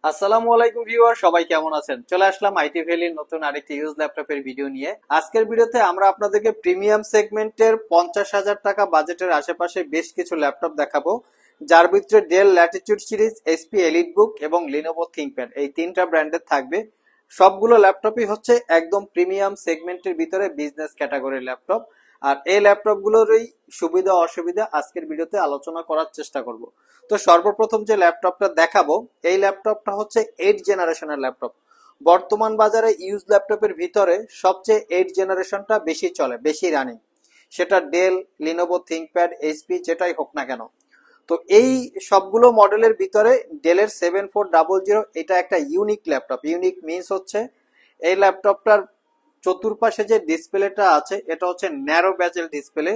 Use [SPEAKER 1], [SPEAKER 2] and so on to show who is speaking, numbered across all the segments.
[SPEAKER 1] আসসালামু আলাইকুম ভিউয়ার, সবাই কেমন আছেন? চলে আসলাম আইটি ভ্যালির নতুন আরেকটি ইউজ ল্যাপটপের ভিডিও নিয়ে। আজকের ভিডিওতে আমরা আপনাদেরকে প্রিমিয়াম সেগমেন্টের 50,000 টাকা বাজেটের আশেপাশে বেশ কিছু ল্যাপটপ দেখাবো, যার ভিতরে del Latitude series, HP EliteBook এবং লিনোভো থিংকপ্যাড এই তিনটা ব্র্যান্ডের থাকবে। সবগুলো ল্যাপটপই হচ্ছে একদম প্রিমিয়াম সেগমেন্টের ভিতরে বিজনেস ক্যাটাগরির ল্যাপটপ। আর এই ল্যাপটপগুলোরই সুবিধা অসুবিধা আজকের ভিডিওতে আলোচনা করার চেষ্টা করব। তো সর্বপ্রথম যে ল্যাপটপটা দেখাবো, এই ল্যাপটপটা হচ্ছে 8 জেনারেশনের ল্যাপটপ। বর্তমান বাজারে ইউজ ল্যাপটপের ভিতরে সবচেয়ে 8 জেনারেশনটা বেশি চলে, বেশি রানিং। সেটা ডেল, লিনোভো থিংকপ্যাড, এইচপি যেটাই হোক না কেন। তো এই সবগুলো মডেলের ভিতরে ডেলের 7400 এটা একটা ইউনিক ল্যাপটপ। ইউনিক মিনস হচ্ছে এই ল্যাপটপটার চতুর্পাশে যে ডিসপ্লেটা আছে এটা হচ্ছে ন্যারো ব্যাজেল ডিসপ্লে,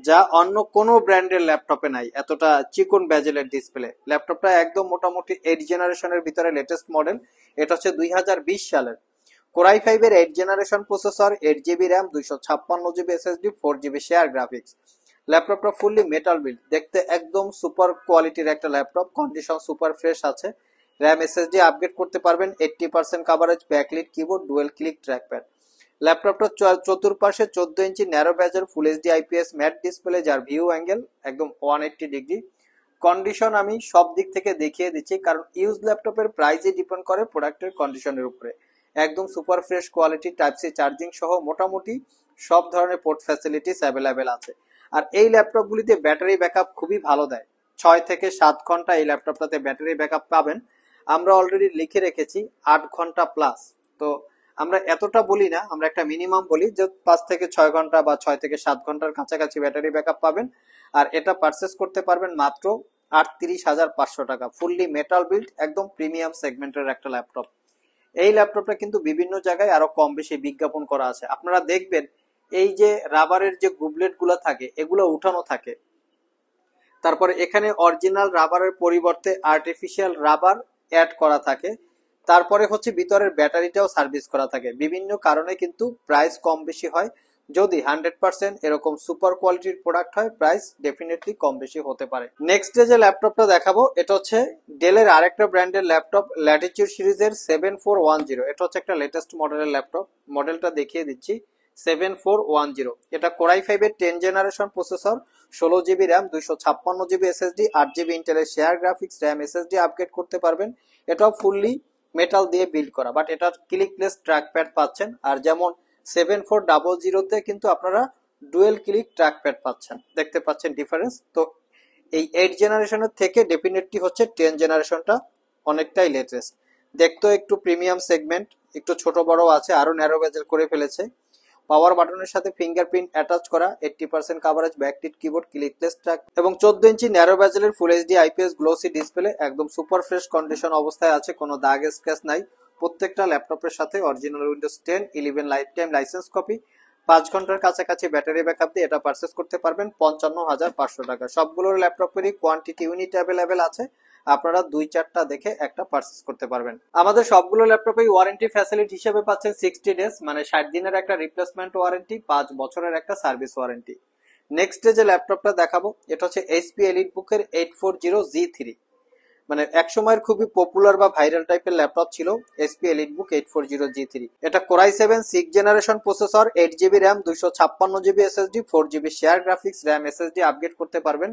[SPEAKER 1] যা অন্য কোনো ব্র্যান্ডের ল্যাপটপে নাই। এতটা চিকন ব্যাজেলের ডিসপ্লে। ল্যাপটপটা একদম মোটামুটি 8 জেনারেশনের ভিতরে লেটেস্ট মডেল। এটা হচ্ছে 2020 সালের কোরাই 5 এর 8 generation processor, 8 GB RAM, 256 GB SSD, 4 GB share graphics. ল্যাপটপটা ফুললি মেটাল বিল্ড, দেখতে একদম সুপার কোয়ালিটির একটা ল্যাপটপ। কন্ডিশন সুপার ফ্রেশ আছে। র্যাম এসএসডি আপগ্রেড করতে পারবেন। 80% coverage, backlit keyboard, dual click trackpad. ল্যাপটপটা চতুর্পাশে 14 ইঞ্চি ন্যারো ব্যাজের full HD IPS matte display, যার ভিউ অ্যাঙ্গেল একদম 180 ডিগ্রি। কন্ডিশন আমি সব দিক থেকে দেখিয়ে দিচ্ছি, কারণ ইউজ ল্যাপটপের প্রাইসই ডিপেন্ড করে প্রোডাক্টের কন্ডিশনের উপরে। একদম super fresh quality, type C charging সহ মোটামুটি সব ধরনের পোর্ট ফ্যাসিলিটিস অ্যাভেলেবেল আছে। আর এই ল্যাপটপগুলিতে ব্যাটারি ব্যাকআপ খুবই ভালো দেয়। 6 থেকে 7 ঘন্টা এই ল্যাপটপটাতে ব্যাটারি ব্যাকআপ পাবেন। আমরা অলরেডি লিখে রেখেছি 8 ঘন্টা প্লাস। তো আমরা এতটা বলি না, আমরা একটা মিনিমাম বলি যে 5 থেকে 6 ঘন্টা বা 6 থেকে 7 ঘন্টার কাছাকাছি ব্যাটারি ব্যাকআপ পাবেন। আর এটা পারচেস করতে পারবেন মাত্র 38,500 টাকা। ফুললি মেটাল বিল্ড, একদম প্রিমিয়াম সেগমেন্টের একটা ল্যাপটপ। এই ল্যাপটপটা কিন্তু বিভিন্ন জায়গায় আরো কম বেশি বিজ্ঞাপন করা আছে। আপনারা দেখবেন এই যে রাবারের যে গুবলেট গুলো থাকে এগুলো উঠানো থাকে, তারপরে এখানে অরিজিনাল রাবারের পরিবর্তে আর্টিফিশিয়াল রাবার অ্যাড করা থাকে। তারপরে হচ্ছে ভিতরের ব্যাটারিটাও সার্ভিস করা থাকে। বিভিন্ন কারণে কিন্তু প্রাইস কম বেশি হয়। যদি 100% এরকম সুপার কোয়ালিটির প্রোডাক্ট হয়, প্রাইস ডেফিনেটলি কম বেশি হতে পারে। নেক্সট যে ল্যাপটপটা দেখাবো এটা হচ্ছে ডেলের আরেকটা ব্র্যান্ডের ল্যাপটপ, ল্যাটিটিউড সিরিজের 7410। এটা হচ্ছে একটা লেটেস্ট মডেলের ল্যাপটপ। মডেলটা দেখিয়ে দিচ্ছি, 7410। এটা কোরাই 5 এর 10 generation processor, 16 GB RAM, 256 GB SSD, 8 GB ইন্টেলের share graphics, RAM SSD upgrade করতে পারবেন। এটাও ফুললি মেটাল দিয়ে বিল্ড করা, বাট এটার ক্লিকলেস ট্র্যাকপ্যাড পাচ্ছেন। আর যেমন 7400 কিন্তু আপনারা ডুয়েল ক্লিক ট্র্যাকপ্যাড পাচ্ছেন। দেখতে পাচ্ছেন ডিফারেন্স। তো এই 8 জেনারেশনের থেকে ডেফিনেটলি হচ্ছে 10 জেনারেশনটা অনেকটাই লেটেস্ট। দেখতেও একটু প্রিমিয়াম সেগমেন্ট, একটু ছোট বড় আছে, আরো ন্যারো বেজেল করে ফেলেছে। পাওয়ার বাটনের সাথে ফিঙ্গারপ্রিন্ট অ্যাটাচ করা, 80% coverage, backlit keyboard, clickless track এবং 14 ইঞ্চি ন্যারো বেজেলের full HD IPS glossy display. একদম সুপার ফ্রেশ কন্ডিশন অবস্থায় আছে, কোনো দাগ স্ক্র্যাচ নাই। প্রত্যেকটা ল্যাপটপের সাথে original Windows 10 11 life time license copy. 5 ঘন্টার কাছাকাছি ব্যাটারি ব্যাকআপ দিয়ে এটা পারচেস করতে পারবেন 55,500 টাকা। সবগুলোর ল্যাপটপেরই কোয়ান্টিটি ইউনিট অ্যাভেলেবেল আছে। আপনারা 2-4টা দেখে একটা পারচেস করতে পারবেন। আমাদের সবগুলো ল্যাপটপে ওয়ারেন্টি ফ্যাসিলিটি হিসেবে পাচ্ছেন 60 ডেজ, মানে 60 দিনের একটা রিপ্লেসমেন্ট ওয়ারেন্টি, 5 বছরের একটা সার্ভিস ওয়ারেন্টি। নেক্সট যে ল্যাপটপটা দেখাবো এটা হচ্ছে এইচপি এলিটবুকের 840G3। মানে এক সময়ের খুবই পপুলার বা ভাইরাল টাইপের ল্যাপটপ ছিল এইচপি এলিটবুক 840G3। এটা core i 7 6 generation processor, 8 GB RAM, 256 GB SSD, 4 GB share graphics, RAM SSD upgrade করতে পারবেন।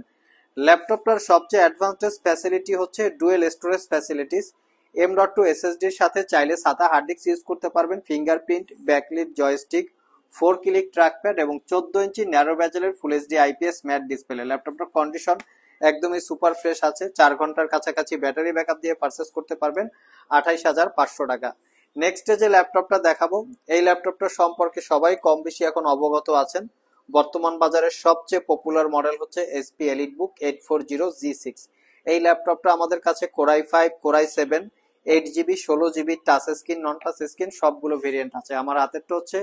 [SPEAKER 1] ল্যাপটপটার সবচেয়ে অ্যাডভান্সড ফ্যাসিলিটি হচ্ছে ডুয়েল স্টোরেজ ফ্যাসিলিটিস। M.2 এসএসডির সাথে চাইলে SATA হার্ড ডিস্ক ইউজ করতে পারবেন। Fingerprint, backlit, joystick, 4 click trackpad এবং 14 ইঞ্চি ন্যারো ব্যাজেলের full HD IPS matte display. ল্যাপটপটার কন্ডিশন একদমই সুপার ফ্রেশ আছে। 4 ঘন্টার কাছাকাছি ব্যাটারি ব্যাকআপ দিয়ে পারচেস করতে পারবেন 28,500 টাকা। নেক্সট যে ল্যাপটপটা দেখাবো, এই ল্যাপটপটা সম্পর্কে সবাই কম বেশি এখন অবগত আছেন। বর্তমান বাজারের সবচেয়ে পপুলার মডেল হচ্ছে এইচপি এলিটবুক 840G6। এই ল্যাপটপটা আমাদের কাছে core i 5, core i 7, 8 GB, 16 GB, touch screen, non touch screen সবগুলো ভেরিয়েন্ট আছে। আমার হাতেরটা হচ্ছে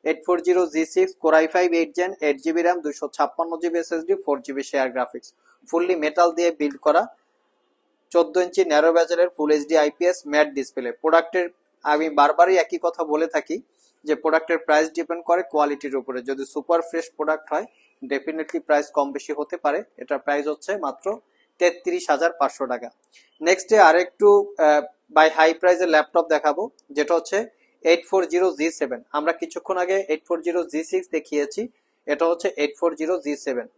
[SPEAKER 1] 840G6 core i 5 8 gen, 8 GB RAM, 256 GB SSD, 4 GB share graphics, fully metal দিয়ে বিল্ড করা, 14 ইঞ্চি ন্যারো ব্যাজেলের full HD IPS matte display. প্রোডাক্টের আমি বারবারই একই কথা বলে থাকি যে প্রোডাক্টের প্রাইস ডিপেন্ড করে কোয়ালিটির উপরে। যদি সুপার ফ্রেশ প্রোডাক্ট হয় ডেফিনেটলি প্রাইস কম বেশি হতে পারে। এটার প্রাইস হচ্ছে মাত্র 33,500 টাকা। নেক্সটে আরেকটু বাই হাই প্রাইসের ল্যাপটপ দেখাবো, যেটা হচ্ছে 840G7। আমরা কিছুক্ষণ আগে 840G6 দেখিয়েছি, এটা হচ্ছে 840G7।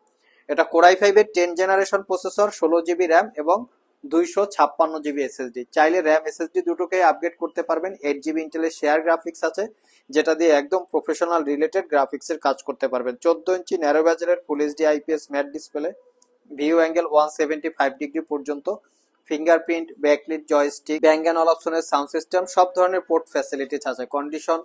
[SPEAKER 1] এটা Core i5 এর 10 জেনারেশন প্রসেসর, 16GB র্যাম এবং 256GB SSD। চাইলে র্যাম SSD দুটোকে আপগ্রেড করতে পারবেন। 8GB ইন্টেলের শেয়ার গ্রাফিক্স আছে, যেটা দিয়ে একদম প্রফেশনাল রিলেটেড গ্রাফিক্সের কাজ করতে পারবেন। 14 ইঞ্চি ন্যারো বেজেলের full HD IPS matte display, view angle 175 degree পর্যন্ত, fingerprint, backlit, joystick, Bang and অপশনের সাউন্ড সিস্টেম, সব ধরনের পোর্ট ফ্যাসিলিটিস আছে। কন্ডিশন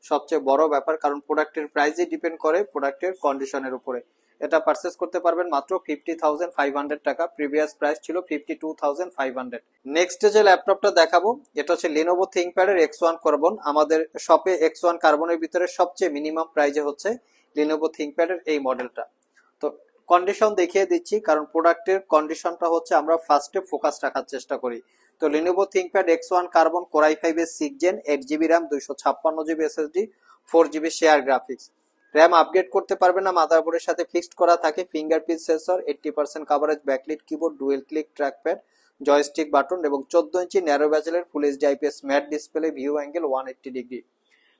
[SPEAKER 1] সবচেয়ে বড় ব্যাপার, কারণ প্রোডাক্টের প্রাইসই ডিপেন্ড করে প্রোডাক্টের কন্ডিশনের উপরে। এটা পারচেস করতে পারবেন মাত্র 50,500 টাকা, প্রিভিয়াস প্রাইস ছিল 52,500। নেক্সট যে ল্যাপটপটা দেখাবো, এটা হচ্ছে Lenovo ThinkPad এর X1 Carbon। আমাদের শপে X1 Carbon-এর ভিতরে সবচেয়ে মিনিমাম প্রাইজে হচ্ছে Lenovo ThinkPad এর এই মডেলটা। তো কন্ডিশন দেখিয়ে দিচ্ছি, কারণ প্রোডাক্টের কন্ডিশনটা হচ্ছে আমরা ফার্স্টে ফোকাস রাখার চেষ্টা করি। তো Lenovo ThinkPad X1 Carbon Core i5 এর 6 Gen, 8GB RAM, 256GB SSD, 4GB share graphics. RAM upgrade করতে পারবে না, মাদারবোর্ডের সাথে ফিক্সড করা থাকে। Fingerprint sensor, 80% coverage, backlit keyboard, dual click trackpad, joystick button এবং 14 ইঞ্চি ন্যারো বেজেলের full HD IPS matte display, view angle 180 degree.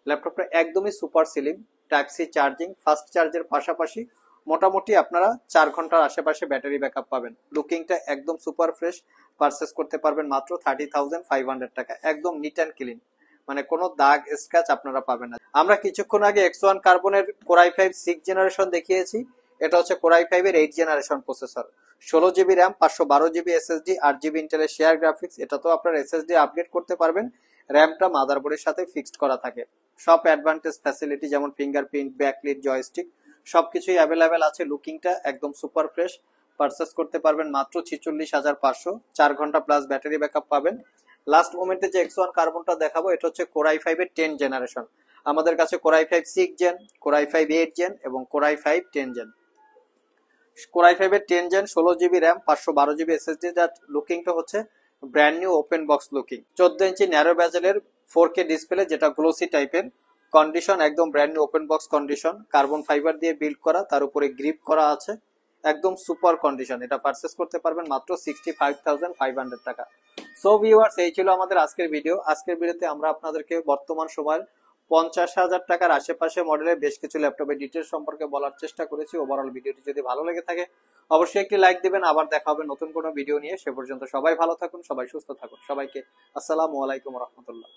[SPEAKER 1] ল্যাপটপটা একদমই super slim, type C charging, fast চার্জের পাশাপাশি মোটামুটি আপনারা 4 ঘন্টার আশেপাশে ব্যাটারি ব্যাকআপ পাবেন। লুকিংটা একদম সুপার ফ্রেশ, পারচেস করতে পারবেন মাত্র 30,500 টাকা। একদম নিট অ্যান্ড ক্লিন, মানে কোনো দাগ স্ক্র্যাচ আপনারা পাবেন না। আমরা কিছুক্ষণ আগে X1 কার্বনের Core i5 6 জেনারেশন দেখিয়েছি, এটা হচ্ছে Core i5 এর 8 generation processor, 16GB RAM, 512GB SSD, 8GB ইন্টেলের শেয়ার গ্রাফিক্স। এটা তো আপনার SSD আপগ্রেড করতে পারবেন, র্যামটা মাদারবোর্ডের সাথে ফিক্সড করা থাকে। সব অ্যাডভান্টেজ ফ্যাসিলিটি যেমন ফিঙ্গারপ্রিন্ট, ব্যাকলিট, জয়স্টিক সবকিছুই অ্যাভেলেবেল আছে। লুকিংটা একদম সুপার ফ্রেশ, পারচেস করতে পারবেন মাত্র 46,500। 4 ঘন্টা প্লাস ব্যাটারি ব্যাকআপ পাবেন। লাস্ট মোমেন্টে যে X1 কার্বনটা দেখাবো, এটা হচ্ছে Core i5 এর 10 জেনারেশন। আমাদের কাছে Core i5 6 Gen, Core i5 8 Gen এবং Core i5 10 Gen। Core i5 এর 10 Gen, 16GB RAM, 512GB SSD, যার লুকিংটা হচ্ছে brand new open box looking. 14 ইঞ্চি ন্যারো বেজেলের 4K ডিসপ্লে, যেটা গ্লোসি টাইপের। কন্ডিশন একদম brand new open box condition, carbon fibre দিয়ে build করা, তার উপরে গ্রিপ করা আছে, একদম সুপার কন্ডিশন। এটা পারচেস করতে পারবেন মাত্র 65,500 টাকা। সো ভিউয়ার্স, এই ছিল আমাদের আজকের ভিডিও। আজকের ভিডিওতে আমরা আপনাদেরকে বর্তমান সময়ের 50,000 টাকার আশেপাশে মডেলের বেশ কিছু ল্যাপটপের ডিটেলস সম্পর্কে বলার চেষ্টা করেছি। ওভারঅল ভিডিওটি যদি ভালো লেগে থাকে অবশ্যই একটি লাইক দিবেন। আবার দেখা হবে নতুন কোনো ভিডিও নিয়ে। সে পর্যন্ত সবাই ভালো থাকুন, সবাই সুস্থ থাকুন। সবাইকে আসসালামু আলাইকুম রহমতুল্লাহ।